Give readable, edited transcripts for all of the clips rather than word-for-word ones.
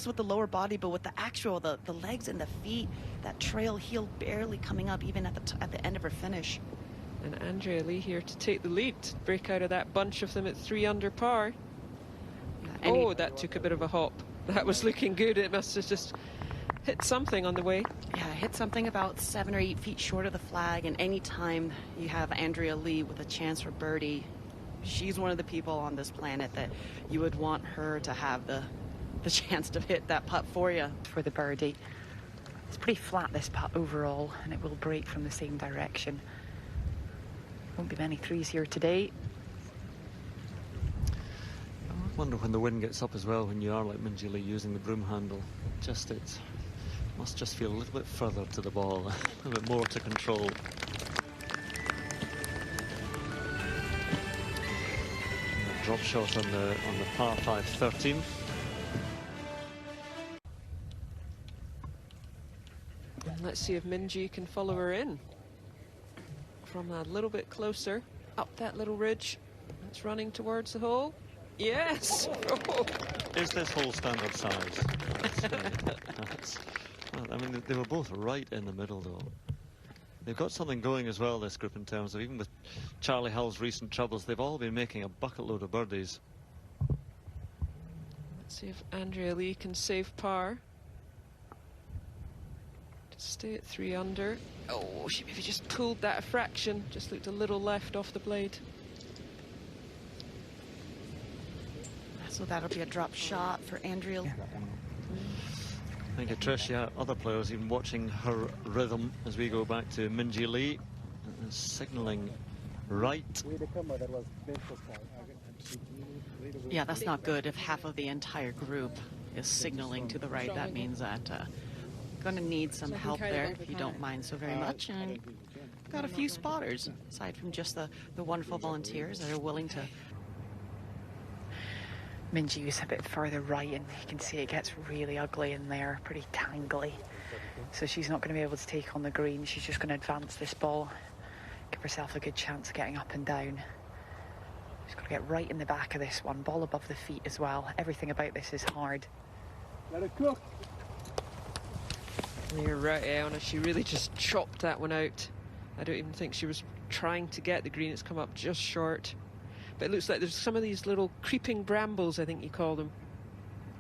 with the lower body, but with the actual, the legs and the feet, that trail heel barely coming up even at the end of her finish. And Andrea Lee here to take the lead, break out of that bunch of them at 3 under par. Oh, that took a bit of a hop. That was looking good. It must have just hit something on the way. Yeah, hit something about 7 or 8 feet short of the flag. And anytime you have Andrea Lee with a chance for birdie, she's one of the people on this planet that you would want her to have the chance to hit that putt for you. For the birdie. It's pretty flat, this putt overall, and it will break from the same direction. Won't be many threes here today. I wonder when the wind gets up as well, when you are like Minjee Lee using the broom handle. It must just feel a little bit further to the ball, a little bit more to control. Drop shot on the par 5 13. Let's see if Minjee can follow her in from a little bit closer up that little ridge. It's running towards the hole. Yes! Oh. Is this hole standard size? I mean, they were both right in the middle, though. They've got something going as well, this group, in terms of, even with Charlie Hull's recent troubles, they've all been making a bucket load of birdies. Let's see if Andrea Lee can save par. Stay at 3 under. Oh, she maybe just pulled that a fraction. Just looked a little left off the blade. So that'll be a drop shot for Andrea. I think Tricia, other players even watching her rhythm as we go back to Minjee Lee, signalling right. Yeah, that's not good. If half of the entire group is signaling to the right, that means that going to need some help there, if you don't mind so very much. And got a few spotters, aside from just the wonderful volunteers that are willing to. Minjee was a bit further right, and you can see it gets really ugly in there, pretty tangly. So she's not going to be able to take on the green. She's just going to advance this ball, give herself a good chance of getting up and down. She's got to get right in the back of this one, ball above the feet as well. Everything about this is hard. Let it cook. You're right, Anna. She really just chopped that one out. I don't even think she was trying to get the green. It's come up just short. But it looks like there's some of these little creeping brambles, I think you call them,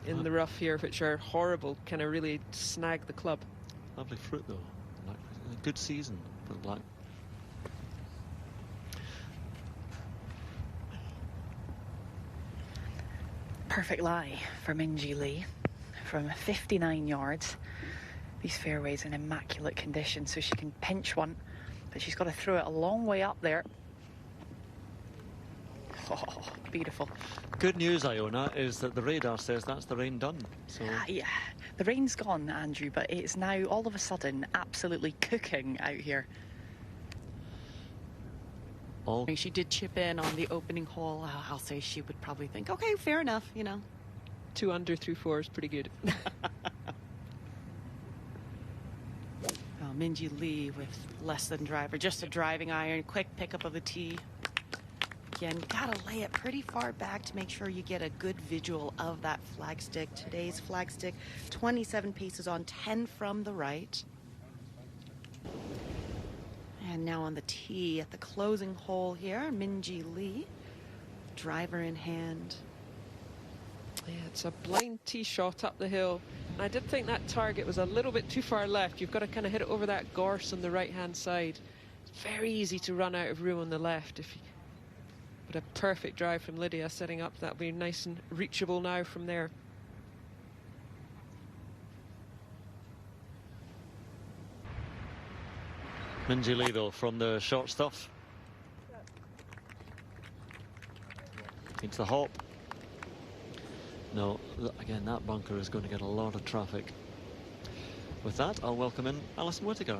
in the rough here, which are horrible, kind of really snag the club. Lovely fruit, though. A good season for the black. Perfect lie for Minjee Lee from 59 yards. These fairways in immaculate condition, so she can pinch one, but she's got to throw it a long way up there. Oh, beautiful. Good news, Iona, is that the radar says that's the rain done. So yeah, the rain's gone, Andrew, but it's now all of a sudden absolutely cooking out here. She did chip in on the opening hole. I'll say she would probably think, okay, fair enough, you know. 2 under through 4 is pretty good. Minjee Lee with less than driver, just a driving iron, quick pickup of the tee. Again, gotta lay it pretty far back to make sure you get a good visual of that flagstick. Today's flagstick, 27 paces on, 10 from the right. And now on the tee at the closing hole here, Minjee Lee, driver in hand. Yeah, it's a blind tee shot up the hill. And I did think that target was a little bit too far left. You've got to kind of hit it over that gorse on the right-hand side. It's very easy to run out of room on the left. But a perfect drive from Lydia setting up. That'll be nice and reachable now from there. Minjee Lee, though, from the short stuff. Into the hop. No, again, that bunker is going to get a lot of traffic. With that, I'll welcome in Alison Whittaker.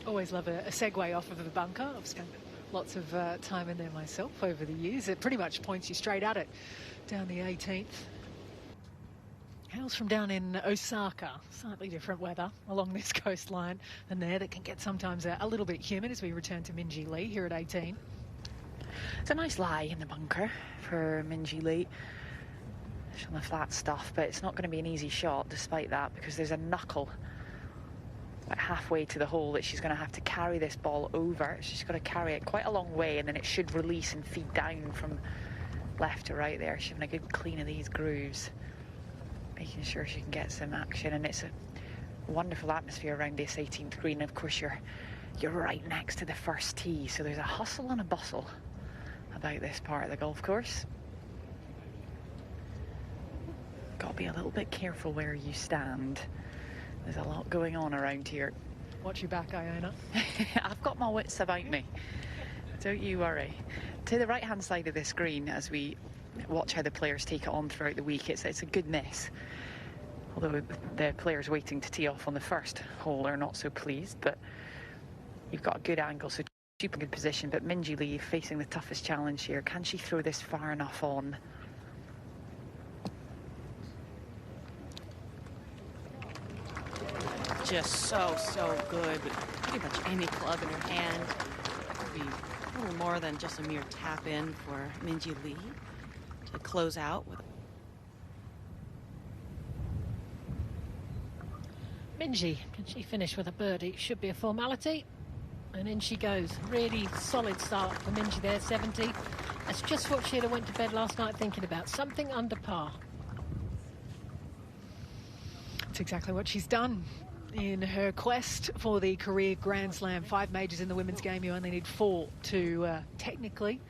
Always love a segue off of the bunker. I've spent lots of time in there myself over the years. It pretty much points you straight at it down the 18th. Hails from down in Osaka. Slightly different weather along this coastline than there. That can get sometimes a little bit humid as we return to Minjee Lee here at 18. It's a nice lie in the bunker for Minjee Lee. on the flat stuff, but it's not going to be an easy shot despite that, because there's a knuckle about halfway to the hole that she's going to have to carry this ball over. She's got to carry it quite a long way, and then it should release and feed down from left to right there. She's having a good clean of these grooves, making sure she can get some action. And it's a wonderful atmosphere around this 18th green. Of course, you're right next to the first tee, so there's a hustle and a bustle about this part of the golf course. Got to be a little bit careful where you stand. There's a lot going on around here. Watch your back, Iona. I've got my wits about me. Don't you worry. To the right-hand side of this green, as we watch how the players take it on throughout the week, it's a good miss. Although the players waiting to tee off on the first hole are not so pleased, but you've got a good angle, so super good position. But Minjee Lee facing the toughest challenge here. Can she throw this far enough on? Just so good with pretty much any club in her hand. It'll be a little more than just a mere tap in for Minjee Lee to close out with. Minjee, can she finish with a birdie? Should be a formality. And in she goes. Really solid start for Minjee there, 70. That's just what Sheila went to bed last night thinking about. Something under par. That's exactly what she's done in her quest for the career Grand Slam. 5 majors in the women's game. You only need 4 to technically